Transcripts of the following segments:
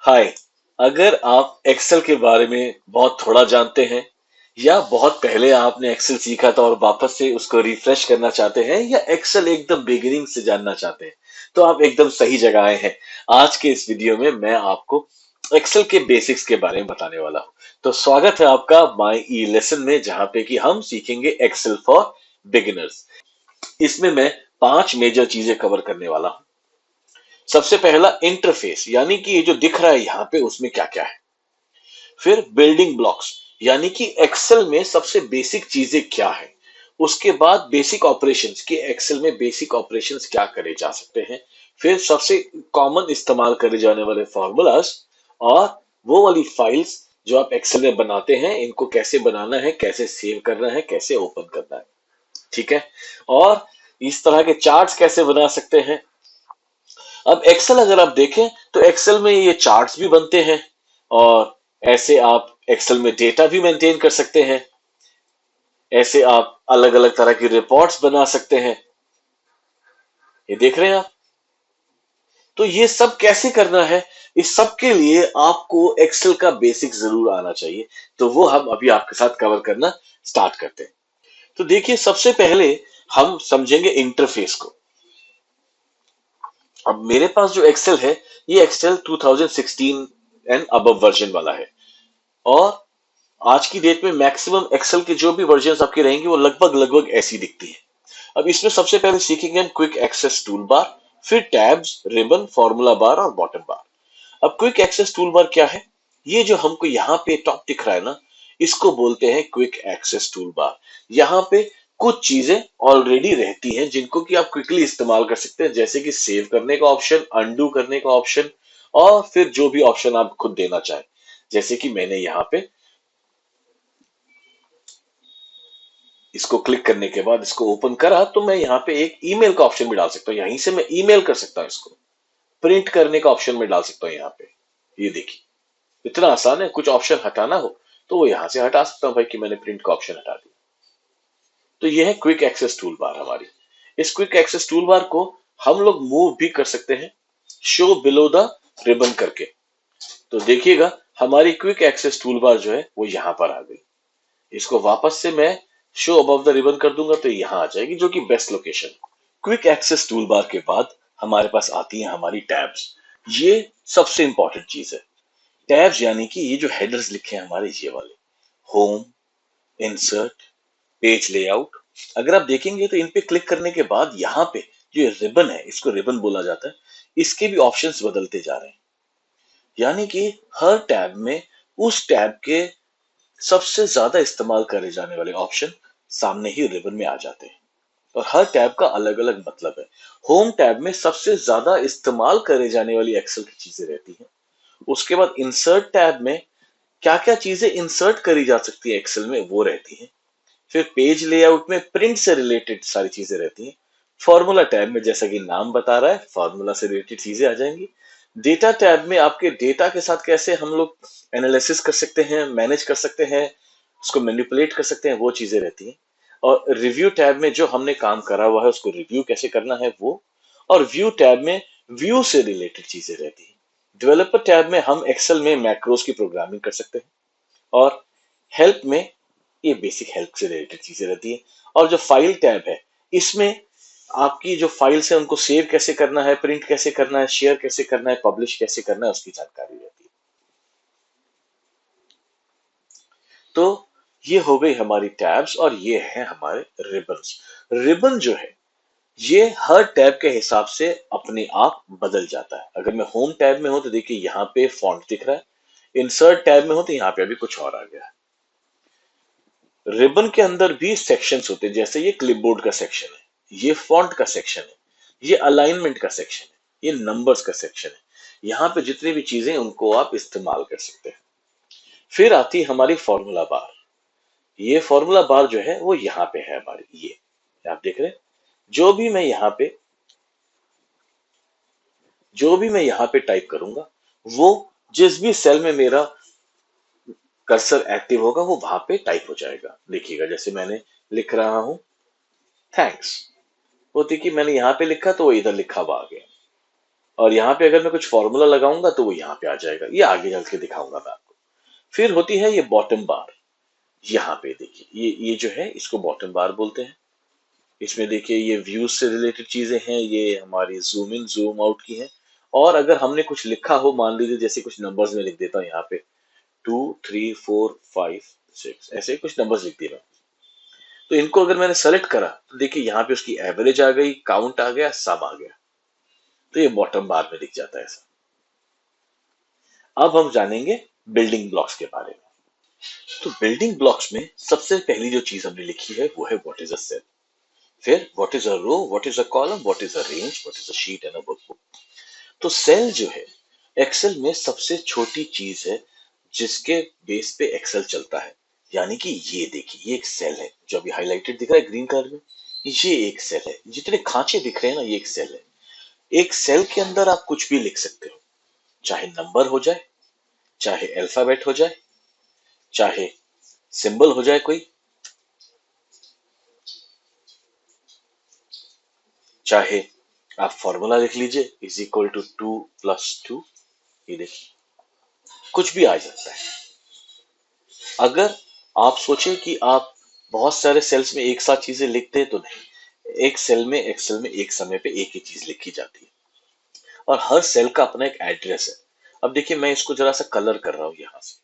हाय। अगर आप एक्सेल के बारे में बहुत थोड़ा जानते हैं या बहुत पहले आपने एक्सेल सीखा था और वापस से उसको रिफ्रेश करना चाहते हैं या एक्सेल एकदम बिगिनिंग से जानना चाहते हैं तो आप एकदम सही जगह आए हैं। आज के इस वीडियो में मैं आपको एक्सेल के बेसिक्स के बारे में बताने वाला हूं। तो स्वागत है आपका माय ई लेसन में, जहां पे कि हम सीखेंगे एक्सेल फॉर बिगिनर्स। इसमें मैं 5 मेजर चीजें कवर करने वाला हूं। सबसे पहला इंटरफेस, यानी कि ये जो दिख रहा है यहाँ पे उसमें क्या क्या है। फिर बिल्डिंग ब्लॉक्स, यानी कि एक्सेल में सबसे बेसिक चीजें क्या है। उसके बाद बेसिक ऑपरेशंस, कि एक्सेल में बेसिक ऑपरेशंस क्या करे जा सकते हैं। फिर सबसे कॉमन इस्तेमाल करे जाने वाले फॉर्मूलाज, और वो वाली फाइल्स जो आप एक्सेल में बनाते हैं, इनको कैसे बनाना है, कैसे सेव करना है, कैसे ओपन करना है। ठीक है। और इस तरह के चार्ट्स कैसे बना सकते हैं। अब एक्सेल अगर आप देखें तो एक्सेल में ये चार्ट्स भी बनते हैं, और ऐसे आप एक्सेल में डेटा भी मेंटेन कर सकते हैं। ऐसे आप अलग अलग तरह की रिपोर्ट्स बना सकते हैं। ये देख रहे हैं आप। तो ये सब कैसे करना है, इस सब के लिए आपको एक्सेल का बेसिक जरूर आना चाहिए। तो वो हम अभी आपके साथ कवर करना स्टार्ट करते हैं। तो देखिए, सबसे पहले हम समझेंगे इंटरफेस को। अब मेरे पास जो एक्सेल है, ये एक्सेल 2016 एंड अबव वर्जन वाला है। और आज की डेट में मैक्सिमम एक्सेल के जो भी वर्जन आपके रहेंगे वो लगभग लगभग ऐसी दिखती है। अब इसमें सबसे पहले सीखेंगे हम क्विक एक्सेस टूल बार, फिर टैब्स, रिबन, फॉर्मूला बार और बॉटम बार। अब क्विक एक्सेस टूल बार क्या है? ये जो हमको यहाँ पे टॉप दिख रहा है ना, इसको बोलते हैं क्विक एक्सेस टूल बार। यहाँ पे कुछ चीजें ऑलरेडी रहती हैं जिनको कि आप क्विकली इस्तेमाल कर सकते हैं, जैसे कि सेव करने का ऑप्शन, अनडू करने का ऑप्शन, और फिर जो भी ऑप्शन आप खुद देना चाहें। जैसे कि मैंने यहाँ पे इसको क्लिक करने के बाद इसको ओपन करा, तो मैं यहाँ पे एक ईमेल का ऑप्शन भी डाल सकता हूँ। यहीं से मैं ईमेल कर सकता हूँ। इसको प्रिंट करने का ऑप्शन में डाल सकता हूँ यहाँ पे। ये देखिए, इतना आसान है। कुछ ऑप्शन हटाना हो तो वो यहां से हटा सकता हूँ भाई, कि मैंने प्रिंट का ऑप्शन हटा दिया। तो ये है क्विक एक्सेस टूल बार हमारी। इस क्विक एक्सेस टूल बार को हम लोग मूव भी कर सकते हैं, शो बिलो द रिबन करके। तो देखिएगा, हमारी क्विक एक्सेस टूल बार जो है वो यहां पर आ गई। इसको वापस से मैं शो अबव द रिबन कर दूंगा तो यहां आ जाएगी, जो कि best location. Quick access tool bar के बाद हमारे पास आती है हमारी टैब्स। ये सबसे इंपॉर्टेंट चीज है। टैब्स यानी कि ये जो हेडर्स लिखे हैं हमारे, ये वाले, होम, इंसर्ट, पेज लेआउट। अगर आप देखेंगे तो इन पे क्लिक करने के बाद यहाँ पे जो रिबन है, इसको रिबन बोला जाता है, इसके भी ऑप्शंस बदलते जा रहे हैं। यानी कि हर टैब में उस टैब के सबसे ज्यादा इस्तेमाल करे जाने वाले ऑप्शन सामने ही रिबन में आ जाते हैं। और हर टैब का अलग अलग मतलब है। होम टैब में सबसे ज्यादा इस्तेमाल करे जाने वाली एक्सेल की चीजें रहती हैं। उसके बाद इंसर्ट टैब में क्या क्या चीजें इंसर्ट करी जा सकती है एक्सेल में, वो रहती हैं। फिर पेज लेआउट में प्रिंट से रिलेटेड सारी चीजें रहती हैं। फॉर्मूला टैब में, जैसा कि नाम बता रहा है, फॉर्मूला से रिलेटेड चीजें आ जाएंगी। डेटा टैब में आपके डेटा के साथ कैसे हम लोग एनालिसिस कर सकते हैं, मैनेज कर सकते हैं, उसको मैनिपुलेट कर सकते हैं, वो चीजें रहती हैं। और रिव्यू टैब में जो हमने काम करा हुआ है उसको रिव्यू कैसे करना है, वो। और व्यू टैब में व्यू से रिलेटेड चीजें रहती हैं। डेवलपर टैब में हम एक्सेल में मैक्रोस की प्रोग्रामिंग कर सकते हैं। और हेल्प में ये बेसिक हेल्प से रिलेटेड चीजें रहती है। और जो फाइल टैब है, इसमें आपकी जो फाइल्स है उनको सेव कैसे करना है, प्रिंट कैसे करना है, शेयर कैसे करना है, पब्लिश कैसे करना है, उसकी जानकारी रहती है। तो ये हो गई हमारी टैब्स, और ये है हमारे रिबन्स। रिबन जो है, ये हर टैब के हिसाब से अपने आप बदल जाता है। अगर मैं होम टैब में हूं तो देखिए यहाँ पे फॉन्ट दिख रहा है। इंसर्ट टैब में हूं तो यहाँ पे अभी कुछ और आ गया है। रिबन के अंदर भी सेक्शंस होते हैं, जैसे ये क्लिपबोर्ड का सेक्शन है, ये फॉन्ट का सेक्शन है, ये अलाइनमेंट का सेक्शन है, ये नंबर्स का सेक्शन है। यहाँ पे जितनी भी चीजें उनको आप इस्तेमाल कर सकते हैं। फिर आती है हमारी फॉर्मूला बार। ये फॉर्मूला बार जो है वो यहाँ पे है हमारी, ये आप देख रहे हैं। जो भी मैं यहाँ पे जो भी मैं यहाँ पे टाइप करूंगा, वो जिस भी सेल में मेरा कर्सर एक्टिव होगा वो वहां पे टाइप हो जाएगा। देखिएगा, जैसे मैंने लिख रहा हूं थैंक्स, वो देखिए मैंने यहाँ पे लिखा तो वो इधर लिखा हुआ आ गया। और यहाँ पे अगर मैं कुछ फॉर्मूला लगाऊंगा तो वो यहाँ पे आ जाएगा, ये आगे चल के दिखाऊंगा मैं आपको। फिर होती है ये बॉटम बार। यहाँ पे देखिए ये जो है इसको बॉटम बार बोलते हैं। इसमें देखिए ये व्यूज से रिलेटेड चीजें हैं, ये हमारी जूम इन जूम आउट की हैं। और अगर हमने कुछ लिखा हो, मान लीजिए जैसे कुछ नंबर्स में लिख देता हूँ यहाँ पे 2 3 4 5 6, ऐसे कुछ नंबर्स लिख दिए मैं। तो इनको अगर मैंने सेलेक्ट करा तो देखिए यहाँ पे उसकी एवरेज आ गई, काउंट आ गया, सम आ गया। तो ये बॉटम बार में दिख जाता है ऐसा। अब हम जानेंगे बिल्डिंग ब्लॉक्स के बारे में। तो बिल्डिंग ब्लॉक्स में सबसे पहली जो चीज हमने लिखी है वो है व्हाट इज अ सेल। फिर what is a row, what is a column, what is a range, what is a sheet and a workbook. तो सेल जो है एक्सेल में सबसे छोटी चीज है जिसके बेस पे एक्सेल चलता है। यानी कि ये देखिए ये एक सेल है जो अभी हाईलाइटेड दिख रहा है ग्रीन कलर में, ये एक सेल है। जितने खांचे दिख रहे हैं ना ये एक सेल है। एक सेल के अंदर आप कुछ भी लिख सकते हो, चाहे नंबर हो जाए, चाहे अल्फाबेट हो जाए, चाहे सिंबल हो जाए कोई, चाहे आप फॉर्मूला लिख लीजिए इज इक्वल टू 2 + 2। ये देखिए कुछ भी आ जाता है। अगर आप सोचें कि आप बहुत सारे सेल्स में एक साथ चीजें लिखते हैं तो नहीं, एक सेल में एक्सेल में एक समय पे एक ही चीज लिखी जाती है और हर सेल का अपना एक एड्रेस है। अब देखिए मैं इसको जरा सा कलर कर रहा हूं यहां से।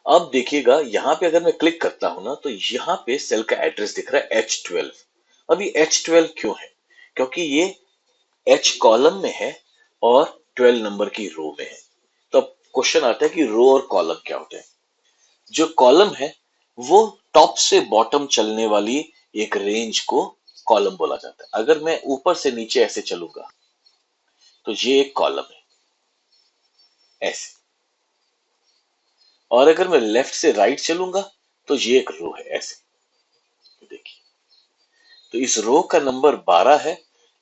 अब देखिएगा यहाँ पे अगर मैं क्लिक करता हूं ना तो यहाँ पे सेल का एड्रेस दिख रहा है H12। अब ये H12 क्यों है? क्योंकि ये H कॉलम में है और 12 नंबर की रो में है। तो अब क्वेश्चन आता है कि रो और कॉलम क्या होते हैं। जो कॉलम है वो टॉप से बॉटम चलने वाली एक रेंज को कॉलम बोला जाता है। अगर मैं ऊपर से नीचे ऐसे चलूंगा तो ये एक कॉलम है ऐसे, और अगर मैं लेफ्ट से राइट चलूंगा तो ये एक रो है ऐसे। तो देखिए, तो इस रो का नंबर 12 है,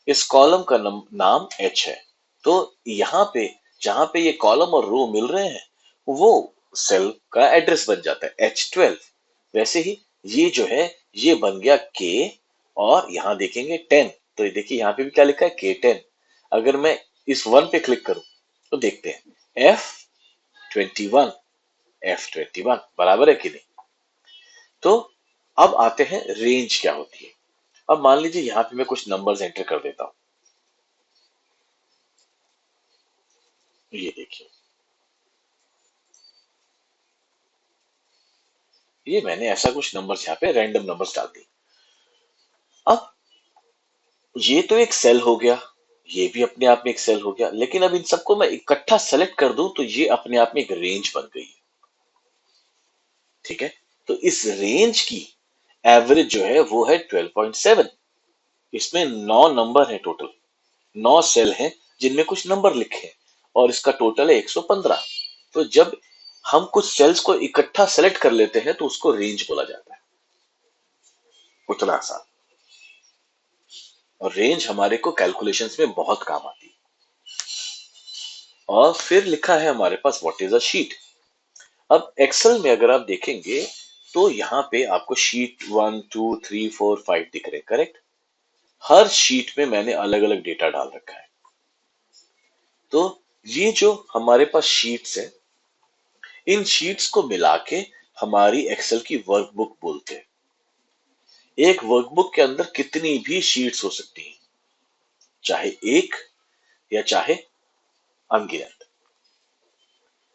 इस कॉलम का नाम H है। तो यहाँ पे जहां पे ये कॉलम और रो मिल रहे हैं वो सेल का एड्रेस बन जाता है H12। वैसे ही ये जो है ये बन गया K, और यहाँ देखेंगे 10। तो ये देखिए यहाँ पे भी क्या लिखा है K10। अगर मैं इस 1 पे क्लिक करूं तो देखते हैं F21, F21 बराबर है कि नहीं। तो अब आते हैं रेंज क्या होती है। अब मान लीजिए यहाँ पे मैं कुछ नंबर्स एंटर कर देता हूं। ये देखिए ये मैंने ऐसा कुछ नंबर्स यहाँ पे रैंडम नंबर्स डाल दिए। अब ये तो एक सेल हो गया, ये भी अपने आप में एक सेल हो गया, लेकिन अब इन सबको मैं इकट्ठा सेलेक्ट कर दूं तो ये अपने आप में एक रेंज बन गई है। ठीक है, तो इस रेंज की एवरेज जो है वो है 12.7। इसमें 9 नंबर है टोटल, 9 सेल हैं जिनमें कुछ नंबर लिखे हैं, और इसका टोटल है 115। तो जब हम कुछ सेल्स को इकट्ठा सेलेक्ट कर लेते हैं तो उसको रेंज बोला जाता है। उतना आसान। और रेंज हमारे को कैलकुलेशंस में बहुत काम आती है। और फिर लिखा है हमारे पास व्हाट इज अ शीट। अब एक्सेल में अगर आप देखेंगे तो यहाँ पे आपको शीट 1 2 3 4 5 दिख रहे हैं, करेक्ट। हर शीट में मैंने अलग अलग डेटा डाल रखा है। तो ये जो हमारे पास शीट्स है, इन शीट्स को मिला के हमारी एक्सेल की वर्कबुक बोलते हैं। एक वर्कबुक के अंदर कितनी भी शीट्स हो सकती हैं, चाहे एक या चाहे अनगिनत।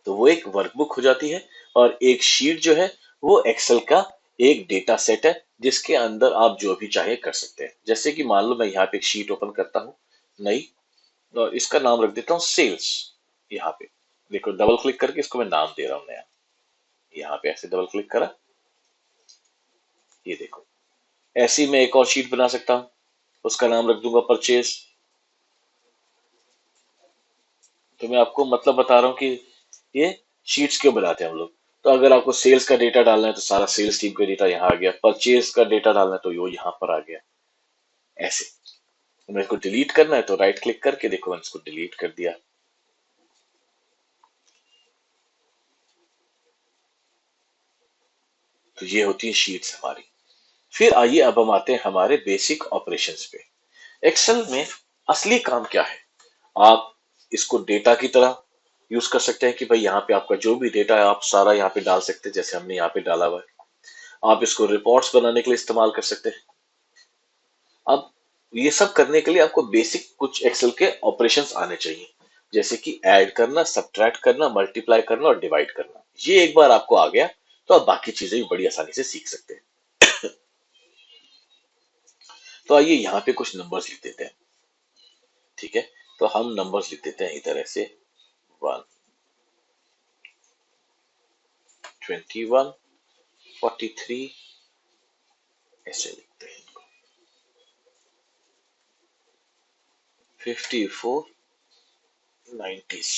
तो वो एक वर्कबुक हो जाती है। और एक शीट जो है वो एक्सेल का एक डेटा सेट है जिसके अंदर आप जो भी चाहे कर सकते हैं। जैसे कि मान लो मैं यहाँ पे एक शीट ओपन करता हूँ नई, और इसका नाम रख देता हूँ सेल्स। यहाँ पे देखो डबल क्लिक करके इसको मैं नाम दे रहा हूँ नया। यहाँ पे ऐसे डबल क्लिक करा, ये देखो ऐसी मैं एक और शीट बना सकता हूँ, उसका नाम रख दूंगा परचेज। तो मैं आपको मतलब बता रहा हूँ कि ये शीट्स क्यों बनाते हैं हम लोग। तो अगर आपको सेल्स का डेटा डालना है तो सारा सेल्स टीम का डेटा यहाँ आ गया, परचेज का डेटा डालना है तो वो यहाँ पर आ गया ऐसे। तो मेरे को डिलीट करना है तो राइट क्लिक करके देखो मैंने इसको डिलीट कर दिया। तो ये होती है शीट्स हमारी। फिर आइए अब हम आते हैं हमारे बेसिक ऑपरेशंस पे। एक्सेल में असली काम क्या है, आप इसको डेटा की तरह यूज कर सकते हैं कि भाई यहाँ पे आपका जो भी डेटा है आप सारा यहाँ पे डाल सकते हैं, जैसे हमने यहाँ पे डाला हुआ है। आप इसको रिपोर्ट्स बनाने के लिए इस्तेमाल कर सकते हैं। अब ये सब करने के लिए आपको बेसिक कुछ एक्सेल के ऑपरेशंस आने चाहिए, जैसे कि ऐड करना, सब्ट्रैक्ट करना, मल्टीप्लाई करना और डिवाइड करना। ये एक बार आपको आ गया तो आप बाकी चीजें भी बड़ी आसानी से सीख सकते हैं। तो आइए यहाँ पे कुछ नंबर्स लिख देते हैं। ठीक है, तो हम नंबर्स लिख देते हैं इधर ऐसे 1, 21, 43, ऐसे लिखते हैं इनको, 54, 96,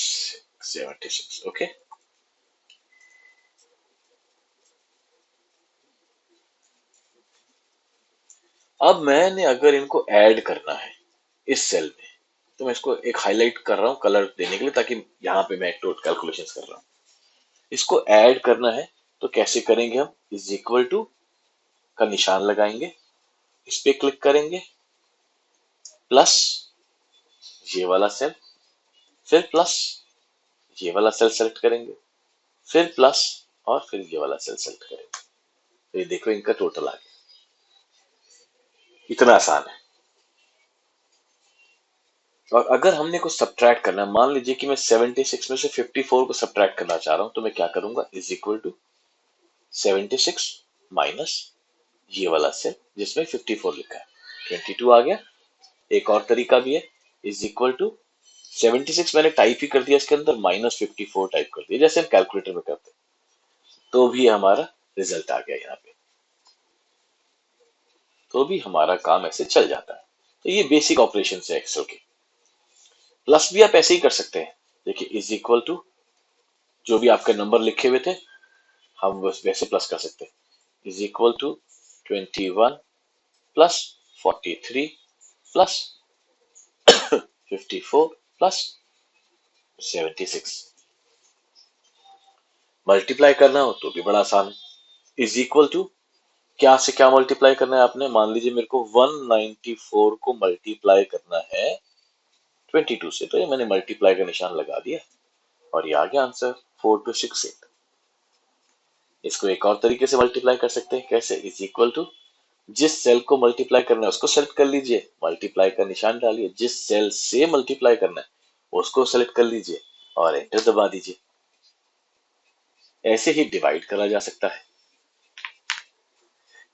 76। ओके, अब मैंने अगर इनको ऐड करना है इस सेल में, तो मैं इसको एक हाईलाइट कर रहा हूँ कलर देने के लिए, ताकि यहाँ पे मैं टोटल कैलकुलेशंस कर रहा हूँ। इसको ऐड करना है तो कैसे करेंगे, हम इज इक्वल टू का निशान लगाएंगे, इस पे क्लिक करेंगे, प्लस ये वाला सेल, फिर प्लस ये वाला सेल सेलेक्ट करेंगे, फिर प्लस और फिर ये वाला सेल सेलेक्ट करेंगे। तो ये देखो इनका टोटल आ गया। इतना आसान है। और अगर हमने कुछ सब्ट्रैक्ट करना है, मान लीजिए कि मैं 76 में से 54 को सब्ट्रैक्ट करना चाह रहा हूं, तो मैं क्या करूंगा, इज इक्वल टू 76 माइनस ये वाला सेल जिसमें 54 लिखा है, 22 आ गया। एक और तरीका भी है, इज इक्वल टू 76 मैंने टाइप ही कर दिया इसके अंदर, माइनस 54 टाइप कर दिया, जैसे हम कैलकुलेटर में करते हैं, तो भी हमारा रिजल्ट आ गया यहाँ पे। तो भी हमारा काम ऐसे चल जाता है। तो ये बेसिक ऑपरेशन है एक्सेल के। प्लस भी आप ऐसे ही कर सकते हैं। देखिए इज इक्वल टू जो भी आपके नंबर लिखे हुए थे हम बस वैसे प्लस कर सकते हैं, is equal to 21 plus 43 plus 54 plus 76। Multiply करना हो तो भी बड़ा आसान है। इज इक्वल टू क्या से क्या मल्टीप्लाई करना है आपने, मान लीजिए मेरे को 194 को मल्टीप्लाई करना है 22 से, तो ये मैंने मल्टीप्लाई का निशान लगा दिया और ये आ गया आंसर 4268। इसको एक और तरीके से मल्टीप्लाई कर सकते हैं, कैसे, इज इक्वल टू जिस सेल को मल्टीप्लाई करना है उसको सेलेक्ट कर लीजिए, मल्टीप्लाई का निशान डालिए, जिस सेल से मल्टीप्लाई करना है उसको सेलेक्ट कर लीजिए और एंटर दबा दीजिए। ऐसे ही डिवाइड करा जा सकता है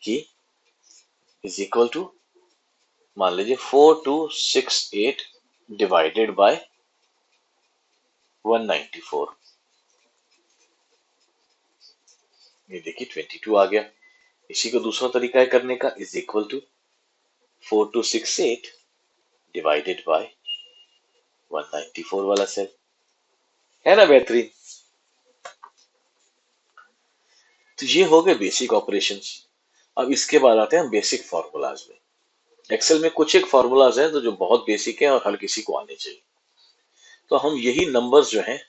कि इज इक्वल टू मान लीजिए 4268 डिवाइडेड बाय 194। ये देखिए 22 आ गया। इसी को दूसरा तरीका है करने का, is equal to 4268 divided by 194 वाला सेल, है ना बेहतरीन। तो ये हो गए बेसिक ऑपरेशंस। अब इसके बाद आते हैं हम बेसिक फार्मूलाज में। एक्सेल में कुछ एक फार्मूलाज हैं तो जो बहुत बेसिक हैं और हर किसी को आने चाहिए। तो हम यही नंबर्स जो हैं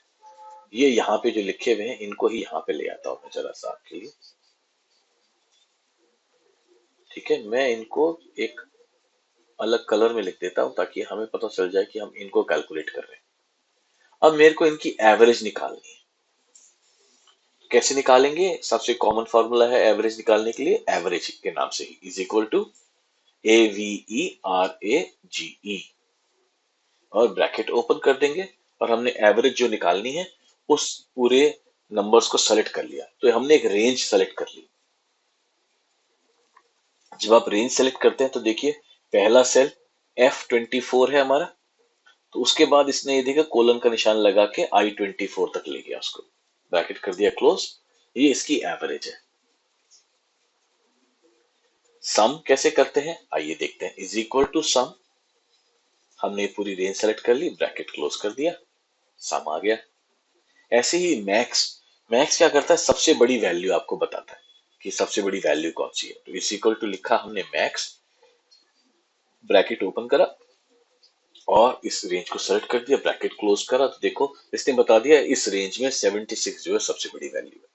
ये यहाँ पे जो लिखे हुए हैं इनको ही यहाँ पे ले आता हूँ मैं जरा सा आपके लिए। ठीक है, मैं इनको एक अलग कलर में लिख देता हूँ ताकि हमें पता चल जाए कि हम इनको कैलकुलेट कर रहे हैं। अब मेरे को इनकी एवरेज निकालनी है। कैसे निकालेंगे, सबसे कॉमन फॉर्मूला है एवरेज निकालने के लिए, एवरेज के नाम से ही, इज इक्वल टू AVERAGE और ब्रैकेट ओपन कर देंगे। और हमने एवरेज जो निकालनी है उस पूरे नंबर्स को सेलेक्ट कर लिया, तो हमने एक रेंज सेलेक्ट कर ली। जब आप रेंज सेलेक्ट करते हैं तो देखिए पहला सेल F24 है हमारा, तो उसके बाद इसने ये देखा कोलन का निशान लगा के I24 तक ले गया उसको, ब्रैकेट कर दिया क्लोज। ये इसकी एवरेज है। सम कैसे करते हैं आइए देखते हैं, इज इक्वल टू सम, हमने पूरी रेंज सेलेक्ट कर ली, ब्रैकेट क्लोज कर दिया, सम आ गया। ऐसे ही मैक्स, मैक्स क्या करता है, सबसे बड़ी वैल्यू आपको बताता है कि सबसे बड़ी वैल्यू कौन सी है। तो इज इक्वल टू लिखा हमने मैक्स, ब्रैकेट ओपन करा और इस रेंज को सेलेक्ट कर दिया, ब्रैकेट क्लोज करा, तो देखो इसने बता दिया इस रेंज में 76 जो है सबसे बड़ी वैल्यू है।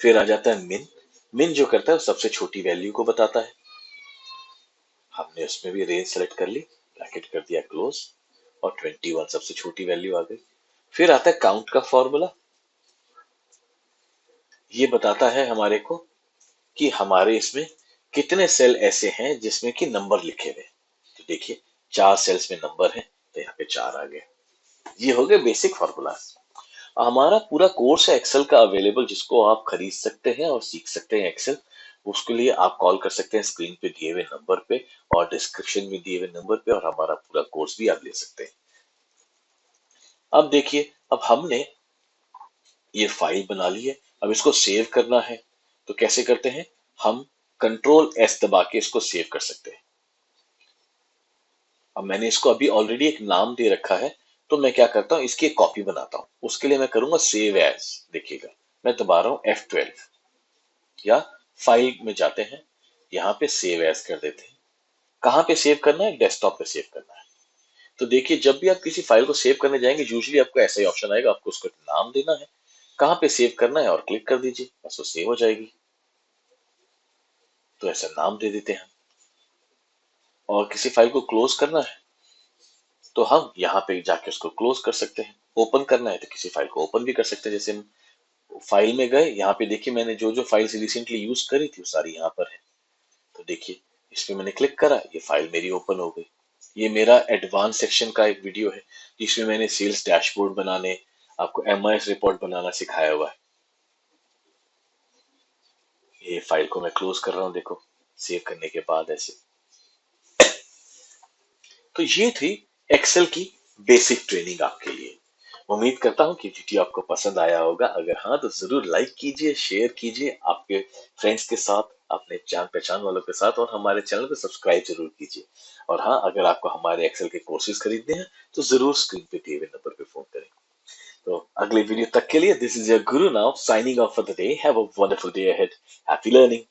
फिर आ जाता है मिन, मिन जो करता है सबसे छोटी वैल्यू को बताता है। हमने उसमें भी रेंज सेलेक्ट कर ली, ब्रैकेट कर दिया क्लोज, और 21 सबसे छोटी वैल्यू आ गई। फिर आता है काउंट का फॉर्मूला। ये बताता है हमारे को कि हमारे इसमें कितने सेल ऐसे हैं जिसमें कि नंबर लिखे हुए हैं। तो देखिए 4 सेल्स में नंबर है, तो यहाँ पे 4 आ गए। ये हो गए बेसिक फॉर्मूला। हमारा पूरा कोर्स है एक्सेल का अवेलेबल, जिसको आप खरीद सकते हैं और सीख सकते हैं एक्सेल। उसके लिए आप कॉल कर सकते हैं स्क्रीन पे दिए हुए नंबर पे, और डिस्क्रिप्शन में दिए हुए नंबर पे, और हमारा पूरा कोर्स भी आप ले सकते हैं। अब देखिए, अब हमने ये फाइल बना ली है, अब इसको सेव करना है। तो कैसे करते हैं, हम कंट्रोल एस दबा के इसको सेव कर सकते हैं। अब मैंने इसको अभी ऑलरेडी एक नाम दे रखा है, तो मैं क्या करता हूँ, इसकी एक कॉपी बनाता हूँ। उसके लिए मैं करूंगा सेव एज। देखिएगा मैं दबा रहा हूँ F12, या फाइल में जाते हैं, यहाँ पे सेव एज कर देते हैं। कहाँ पे सेव करना है, डेस्कटॉप पे सेव करना है। तो देखिए जब भी आप किसी फाइल को सेव करने जाएंगे, यूजुअली आपको ऐसा ही ऑप्शन आएगा, आपको उसको नाम देना है, कहाँ पे सेव करना है, और क्लिक कर दीजिए, बस वो सेव हो जाएगी। तो ऐसा नाम दे देते हैं। और किसी फाइल को क्लोज करना है, तो हम यहाँ पे जाके उसको क्लोज कर सकते हैं। ओपन करना है तो किसी फाइल को ओपन भी कर सकते हैं। जैसे हम फाइल में गए, यहाँ पे देखिए मैंने जो जो फाइल्स रिसेंटली यूज करी थी वो सारी यहाँ पर है। तो देखिए इस पे मैंने क्लिक करा, ये फाइल मेरी ओपन हो गई। ये मेरा एडवांस सेक्शन का एक वीडियो है, जिसमें मैंने सेल्स डैशबोर्ड बनाने, आपको MIS रिपोर्ट बनाना सिखाया हुआ है। ये फाइल को मैं क्लोज कर रहा हूँ, देखो सेव करने के बाद ऐसे। तो ये थी एक्सेल की बेसिक ट्रेनिंग आपके लिए। उम्मीद करता हूँ कि वीडियो आपको पसंद आया होगा। अगर हाँ तो जरूर लाइक कीजिए, शेयर कीजिए आपके फ्रेंड्स के साथ, अपने जान पहचान वालों के साथ, और हमारे चैनल को सब्सक्राइब जरूर कीजिए। और हाँ, अगर आपको हमारे एक्सेल के कोर्सेज खरीदने हैं तो जरूर स्क्रीन पे दिए हुए नंबर पे फोन करें। तो अगले वीडियो तक के लिए, this is your Guru now signing off for the day. Have a wonderful day ahead. Happy learning.